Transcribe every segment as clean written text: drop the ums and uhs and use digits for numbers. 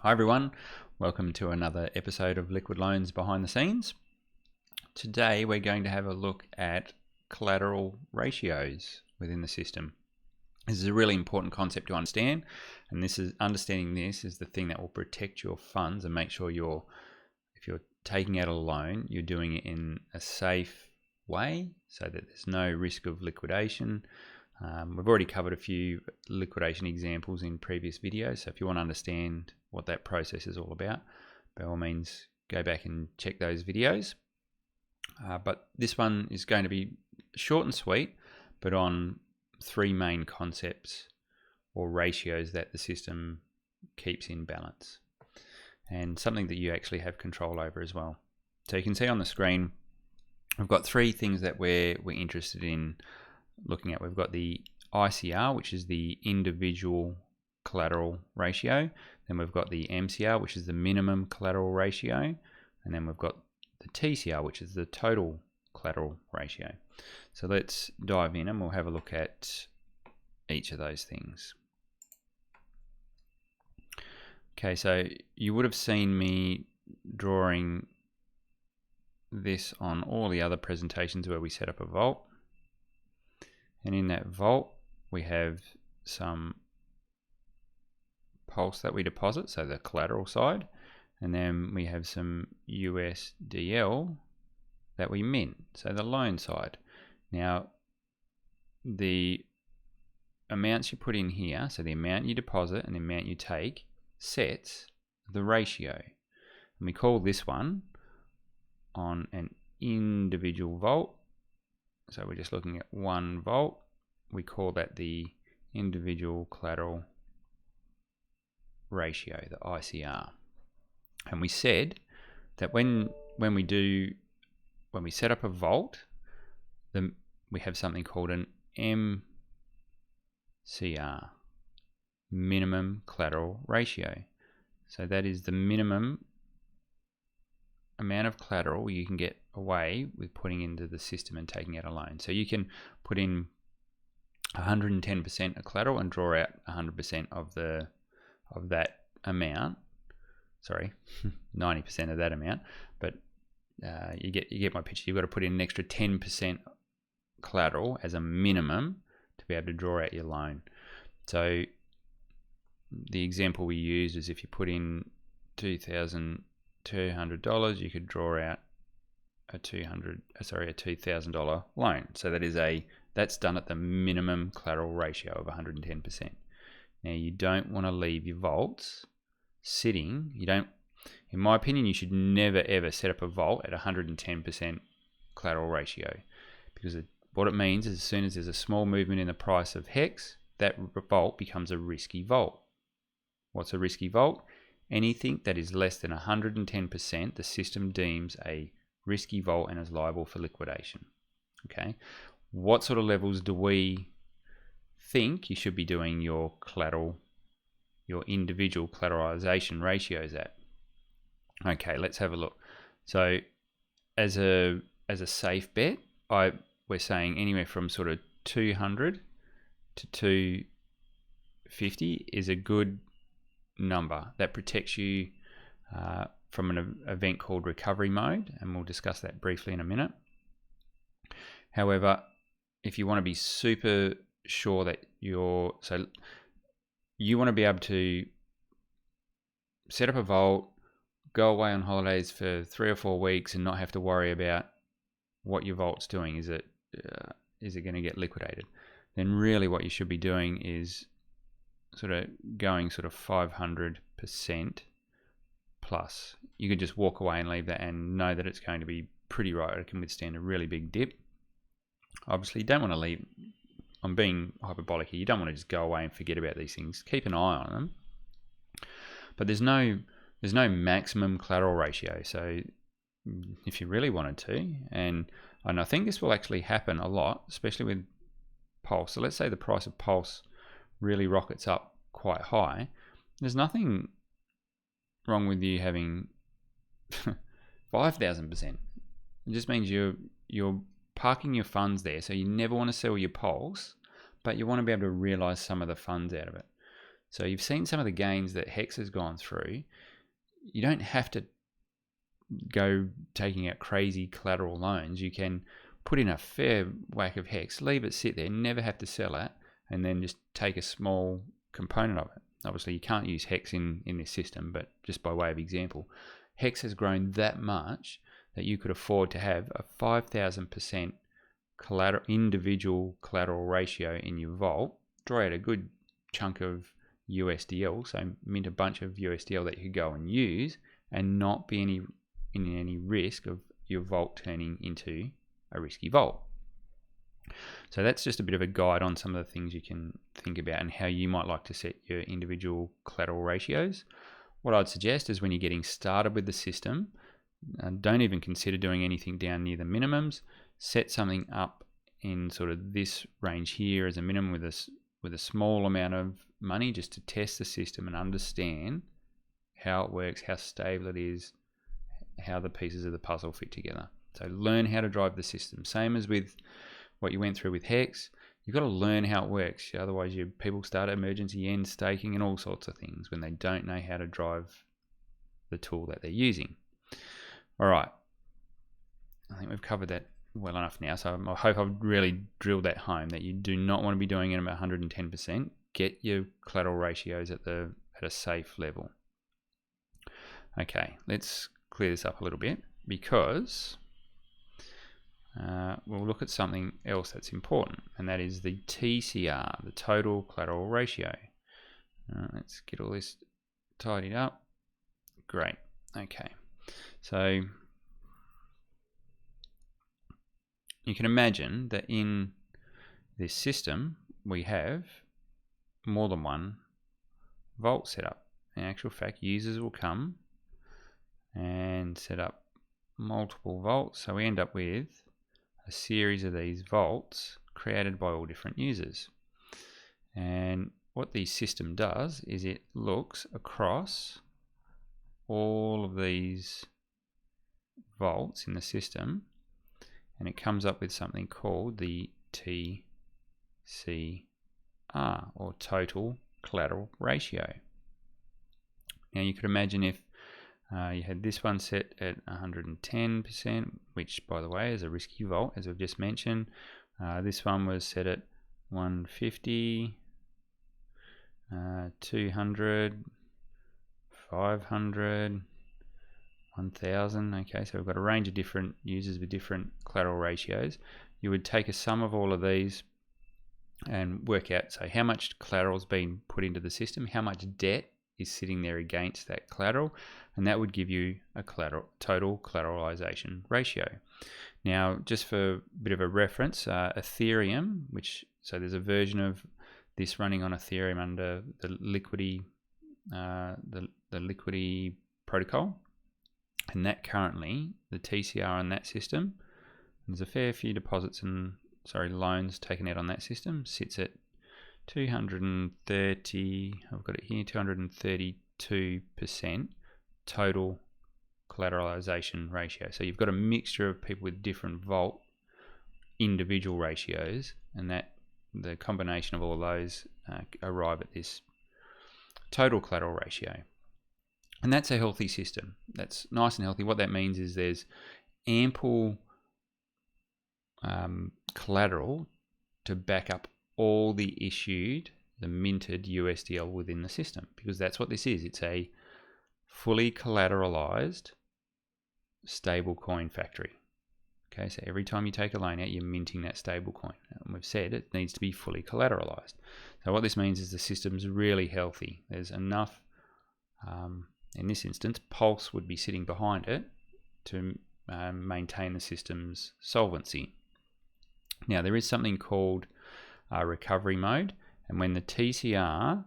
Hi everyone, welcome to another episode of Liquid Loans Behind the Scenes. Today we're going to have a look at collateral ratios within the system. This is a really important concept to understand, and understanding this is the thing that will protect your funds and make sure if you're taking out a loan, you're doing it in a safe way so that there's no risk of liquidation. We've already covered a few liquidation examples in previous videos, so if you want to understand what that process is all about, by all means go back and check those videos. But this one is going to be short and sweet, but on three main concepts or ratios that the system keeps in balance, and something that you actually have control over as well. So you can see on the screen, we've got three things that we're interested in looking at. We've got the ICR, which is the individual collateral ratio. Then we've got the MCR, which is the minimum collateral ratio. And then we've got the TCR, which is the total collateral ratio. So let's dive in and we'll have a look at each of those things. Okay, so you would have seen me drawing this on all the other presentations where we set up a vault. And in that vault, we have some pulse that we deposit, so the collateral side, and then we have some USDL that we mint, so the loan side. Now, the amounts you put in here, so the amount you deposit and the amount you take, sets the ratio. And we call this one on an individual vault. So we're just looking at one vault. We call that the individual collateral ratio, the ICR. And we said that when we set up a vault, then we have something called an MCR, minimum collateral ratio. So that is the minimum amount of collateral you can get away with putting into the system and taking out a loan. So you can put in 110% of collateral and draw out 100% of that amount. Sorry, 90% of that amount. But you get my picture. You've got to put in an extra 10% collateral as a minimum to be able to draw out your loan. So the example we used is if you put in $2,200, you could draw out a $2,000 loan. So that's done at the minimum collateral ratio of 110%. Now you don't want to leave your vaults sitting. In my opinion, you should never ever set up a vault at 110% collateral ratio, because what it means is as soon as there's a small movement in the price of HEX, that vault becomes a risky vault. What's a risky vault? Anything that is less than 110%, the system deems a risky vault and is liable for liquidation. Okay, what sort of levels do we think you should be doing your individual collateralization ratios at? Okay, let's have a look. So as a safe bet, we're saying anywhere from sort of 200 to 250 is a good number that protects you from an event called recovery mode, and we'll discuss that briefly in a minute. However, if you want to be super sure that you want to be able to set up a vault, go away on holidays for 3 or 4 weeks and not have to worry about what your vault's doing. Is it going to get liquidated? Then really what you should be doing is sort of going sort of 500% plus. You could just walk away and leave that and know that it's going to be pretty right. It can withstand a really big dip. Obviously, you don't want to leave. I'm being hyperbolic here. You don't want to just go away and forget about these things. Keep an eye on them. But there's no maximum collateral ratio. So if you really wanted to, and I think this will actually happen a lot, especially with Pulse. So let's say the price of Pulse really rockets up quite high. There's nothing wrong with you having 5,000%. It just means you're parking your funds there, so you never want to sell your Pulse, but you want to be able to realize some of the funds out of it. So you've seen some of the gains that Hex has gone through. You don't have to go taking out crazy collateral loans. You can put in a fair whack of Hex, leave it sit there, never have to sell it, and then just take a small component of it. Obviously, you can't use Hex in this system, but just by way of example, Hex has grown that much that you could afford to have a 5,000% individual collateral ratio in your vault, draw out a good chunk of USDL, so mint a bunch of USDL that you could go and use and not be in any risk of your vault turning into a risky vault. So that's just a bit of a guide on some of the things you can think about and how you might like to set your individual collateral ratios. What I'd suggest is when you're getting started with the system, don't even consider doing anything down near the minimums. Set something up in sort of this range here as a minimum with a small amount of money, just to test the system and understand how it works, how stable it is, how the pieces of the puzzle fit together. So learn how to drive the system. Same as with what you went through with Hex, you've got to learn how it works. Otherwise, people start emergency end staking and all sorts of things when they don't know how to drive the tool that they're using. All right, I think we've covered that well enough now. So I hope I've really drilled that home, that you do not want to be doing it at 110%. Get your collateral ratios at a safe level. Okay, let's clear this up a little bit, because we'll look at something else that's important, and that is the TCR, the total collateral ratio. Let's get all this tidied up. Great. Okay, so you can imagine that in this system we have more than one vault setup. In actual fact, users will come and set up multiple vaults, so we end up with a series of these vaults created by all different users. And what the system does is it looks across all of these vaults in the system, and it comes up with something called the TCR, or total collateral ratio. Now you could imagine if you had this one set at 110%, which by the way is a risky vault, as I've just mentioned. This one was set at 150, 200, 500, 1000. Okay, so we've got a range of different users with different collateral ratios. You would take a sum of all of these and work out, so how much collateral has been put into the system, how much debt is sitting there against that collateral, and that would give you a total collateralization ratio. Now, just for a bit of a reference, Ethereum, so there's a version of this running on Ethereum under the Liquidity protocol, and that currently, the TCR on that system, there's a fair few loans taken out on that system, sits at 230, I've got it here, 232% total collateralization ratio. So you've got a mixture of people with different vault individual ratios, and that the combination of all of those arrive at this total collateral ratio. And that's a healthy system. That's nice and healthy. What that means is there's ample collateral to back up all the minted USDL within the system, because that's what this is. It's a fully collateralized stablecoin factory. Okay, so every time you take a loan out, you're minting that stablecoin, and we've said it needs to be fully collateralized. So what this means is the system's really healthy. There's enough, in this instance, Pulse would be sitting behind it to maintain the system's solvency. Now, there is something called recovery mode, and when the TCR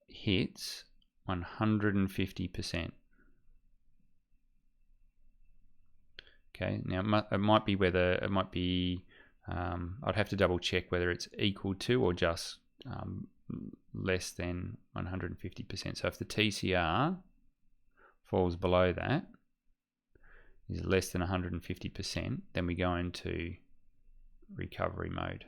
hits 150%, okay, now it might be I'd have to double check whether it's equal to or just less than 150%. So if the TCR falls below that, is less than 150%, then we go into recovery mode.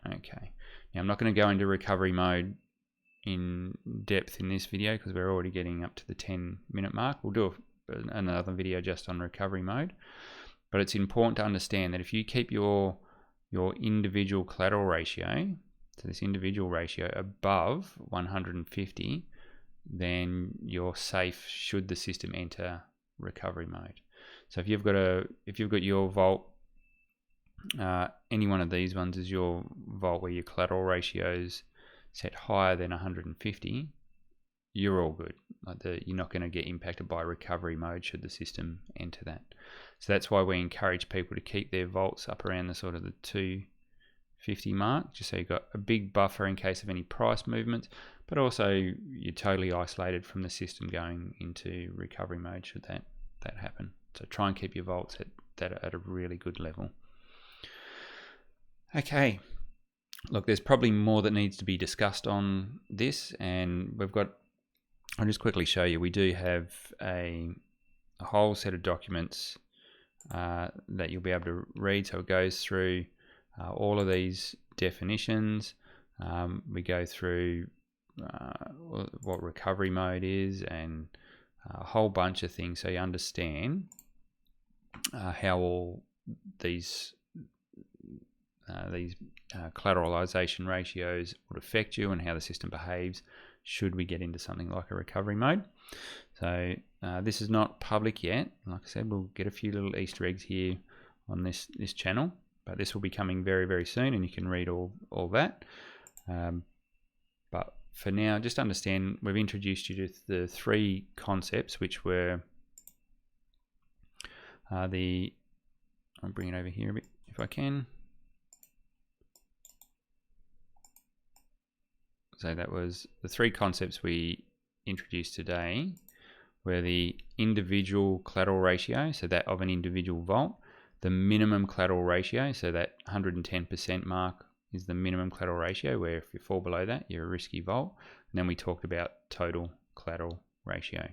Okay, now I'm not going to go into recovery mode in depth in this video because we're already getting up to the 10-minute mark. We'll do another video just on recovery mode, but it's important to understand that if you keep your individual collateral ratio, so this individual ratio, above 150, then you're safe should the system enter recovery mode. So if you've got your vault, any one of these ones is your vault where your collateral ratio's set higher than 150, you're all good. You're not going to get impacted by recovery mode should the system enter that. So that's why we encourage people to keep their vaults up around the sort of the 250 mark, just so you've got a big buffer in case of any price movements, but also you're totally isolated from the system going into recovery mode should that happen. So try and keep your vaults at a really good level. Okay, look, there's probably more that needs to be discussed on this, and I'll just quickly show you. We do have a whole set of documents that you'll be able to read. So it goes through all of these definitions. We go through what recovery mode is and a whole bunch of things, so you understand how all these collateralization ratios would affect you and how the system behaves should we get into something like a recovery mode. So this is not public yet. Like I said, we'll get a few little Easter eggs here on this channel, but this will be coming very, very soon, and you can read all that. But for now, just understand we've introduced you to the three concepts, which were I'll bring it over here a bit if I can. So that was the three concepts we introduced today, were the individual collateral ratio, so that of an individual vault, the minimum collateral ratio, so that 110% mark is the minimum collateral ratio, where if you fall below that, you're a risky vault. And then we talked about total collateral ratio.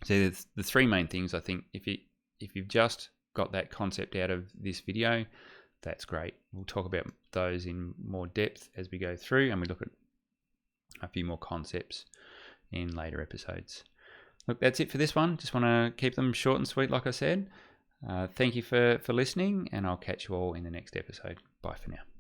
So there's the three main things. I think if you've just got that concept out of this video, that's great. We'll talk about those in more depth as we go through, and we look at a few more concepts in later episodes. Look, that's it for this one. Just want to keep them short and sweet, like I said. Thank you for listening, and I'll catch you all in the next episode. Bye for now.